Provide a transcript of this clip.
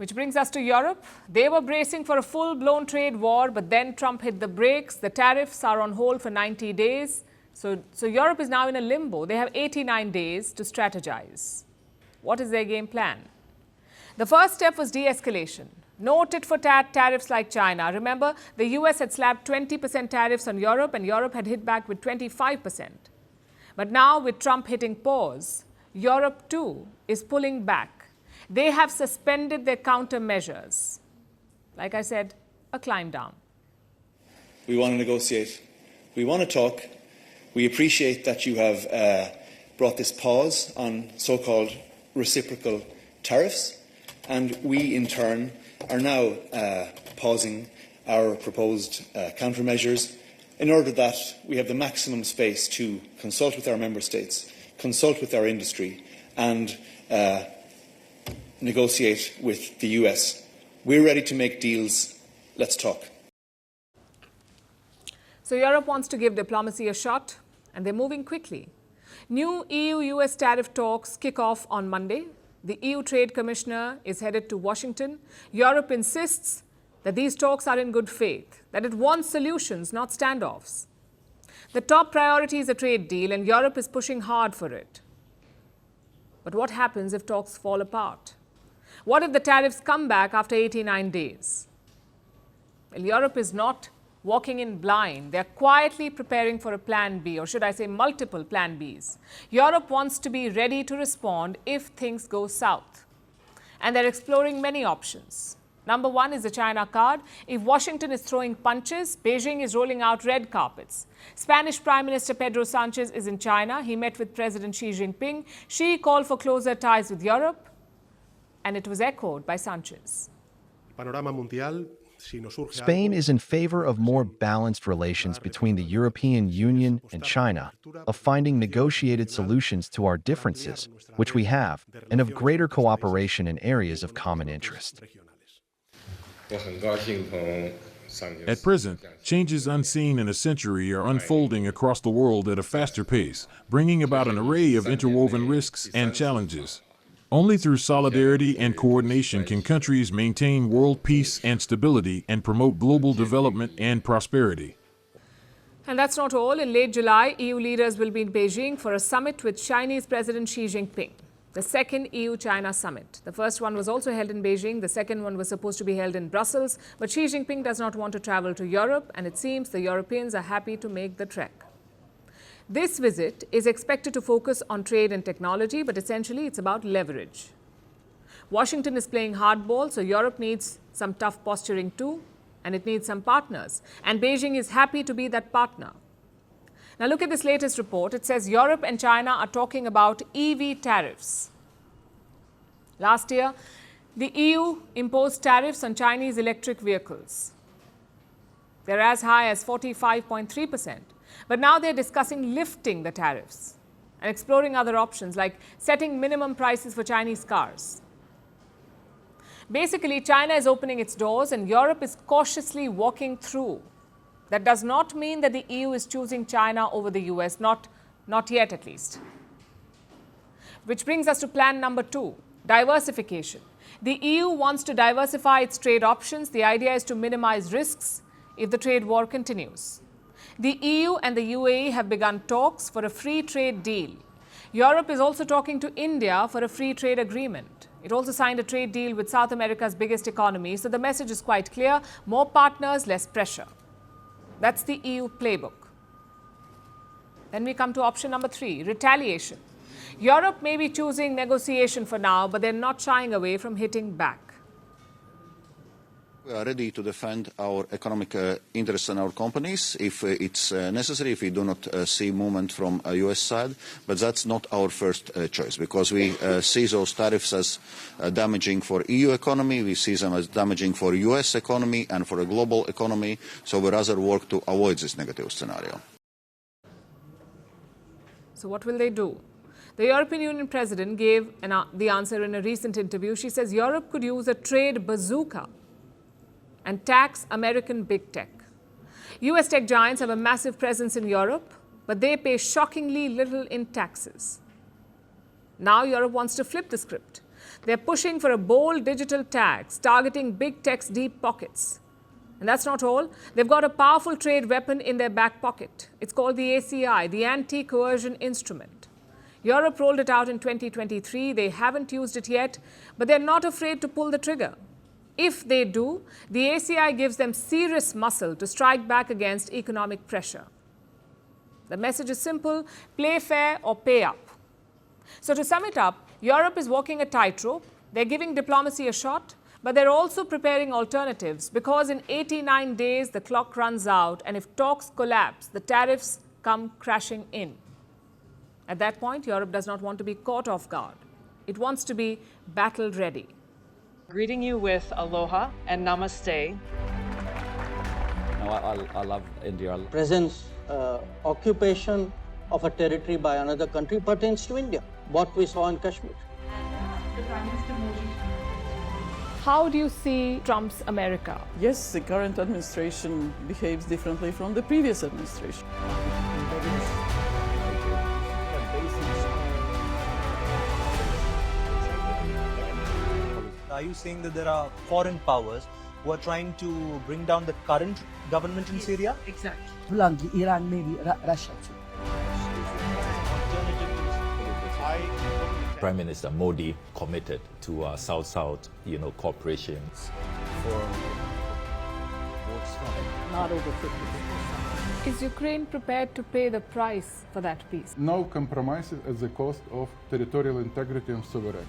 Which brings us to Europe. They were bracing for a full-blown trade war, but then Trump hit the brakes. The tariffs are on hold for 90 days. So Europe is now in a limbo. They have 89 days to strategize. What is their game plan? The first step was de-escalation. No tit-for-tat tariffs like China. Remember, the US had slapped 20% tariffs on Europe and Europe had hit back with 25%. But now with Trump hitting pause, Europe too is pulling back. They have suspended their countermeasures. Like I said, a climb down. We want to negotiate. We want to talk. We appreciate that you have brought this pause on so-called reciprocal tariffs. And we, in turn, are now pausing our proposed countermeasures in order that we have the maximum space to consult with our member states, consult with our industry, and negotiate with the US. We're ready to make deals. Let's talk. So Europe wants to give diplomacy a shot, and they're moving quickly. New EU-US tariff talks kick off on Monday. The EU Trade Commissioner is headed to Washington. Europe insists that these talks are in good faith, that it wants solutions, not standoffs. The top priority is a trade deal, and Europe is pushing hard for it. But what happens if talks fall apart? What if the tariffs come back after 89 days? Well, Europe is not walking in blind. They're quietly preparing for a plan B, or should I say multiple plan Bs. Europe wants to be ready to respond if things go south. And they're exploring many options. Number one is the China card. If Washington is throwing punches, Beijing is rolling out red carpets. Spanish Prime Minister Pedro Sanchez is in China. He met with President Xi Jinping. Xi called for closer ties with Europe, and it was echoed by Sanchez. Spain is in favor of more balanced relations between the European Union and China, of finding negotiated solutions to our differences, which we have, and of greater cooperation in areas of common interest. At present, changes unseen in a century are unfolding across the world at a faster pace, bringing about an array of interwoven risks and challenges. Only through solidarity and coordination can countries maintain world peace and stability and promote global development and prosperity. And that's not all. In late July, EU leaders will be in Beijing for a summit with Chinese President Xi Jinping, the second EU-China summit. The first one was also held in Beijing. The second one was supposed to be held in Brussels. But Xi Jinping does not want to travel to Europe, and it seems the Europeans are happy to make the trek. This visit is expected to focus on trade and technology, but essentially it's about leverage. Washington is playing hardball, so Europe needs some tough posturing too, and it needs some partners. And Beijing is happy to be that partner. Now look at this latest report. It says Europe and China are talking about EV tariffs. Last year, the EU imposed tariffs on Chinese electric vehicles. They're as high as 45.3%. But now they're discussing lifting the tariffs and exploring other options like setting minimum prices for Chinese cars. Basically, China is opening its doors and Europe is cautiously walking through. That does not mean that the EU is choosing China over the US, not yet at least. Which brings us to plan number two, diversification. The EU wants to diversify its trade options. The idea is to minimize risks if the trade war continues. The EU and the UAE have begun talks for a free trade deal. Europe is also talking to India for a free trade agreement. It also signed a trade deal with South America's biggest economy, so the message is quite clear: more partners, less pressure. That's the EU playbook. Then we come to option number three, retaliation. Europe may be choosing negotiation for now, but they're not shying away from hitting back. We are ready to defend our economic interests and our companies if it's necessary, if we do not see movement from a US side. But that's not our first choice, because we see those tariffs as damaging for EU economy, we see them as damaging for US economy and for a global economy, so we rather work to avoid this negative scenario. So what will they do? The European Union president gave the answer in a recent interview. She says Europe could use a trade bazooka and tax American big tech. US tech giants have a massive presence in Europe, but they pay shockingly little in taxes. Now Europe wants to flip the script. They're pushing for a bold digital tax targeting big tech's deep pockets. And that's not all. They've got a powerful trade weapon in their back pocket. It's called the ACI, the Anti-Coercion Instrument. Europe rolled it out in 2023. They haven't used it yet, but they're not afraid to pull the trigger. If they do, the ACI gives them serious muscle to strike back against economic pressure. The message is simple: play fair or pay up. So to sum it up, Europe is walking a tightrope. They're giving diplomacy a shot, but they're also preparing alternatives because in 89 days the clock runs out, and if talks collapse, the tariffs come crashing in. At that point, Europe does not want to be caught off guard. It wants to be battle ready. Greeting you with aloha and namaste. I love India. Presence, occupation of a territory by another country pertains to India, what we saw in Kashmir. How do you see Trump's America? Yes, the current administration behaves differently from the previous administration. Are you saying that there are foreign powers who are trying to bring down the current government in Syria? Exactly. Iran, maybe Russia too. Prime Minister Modi committed to South-South, cooperation. Not over 50%. Is Ukraine prepared to pay the price for that peace? No compromises at the cost of territorial integrity and sovereignty.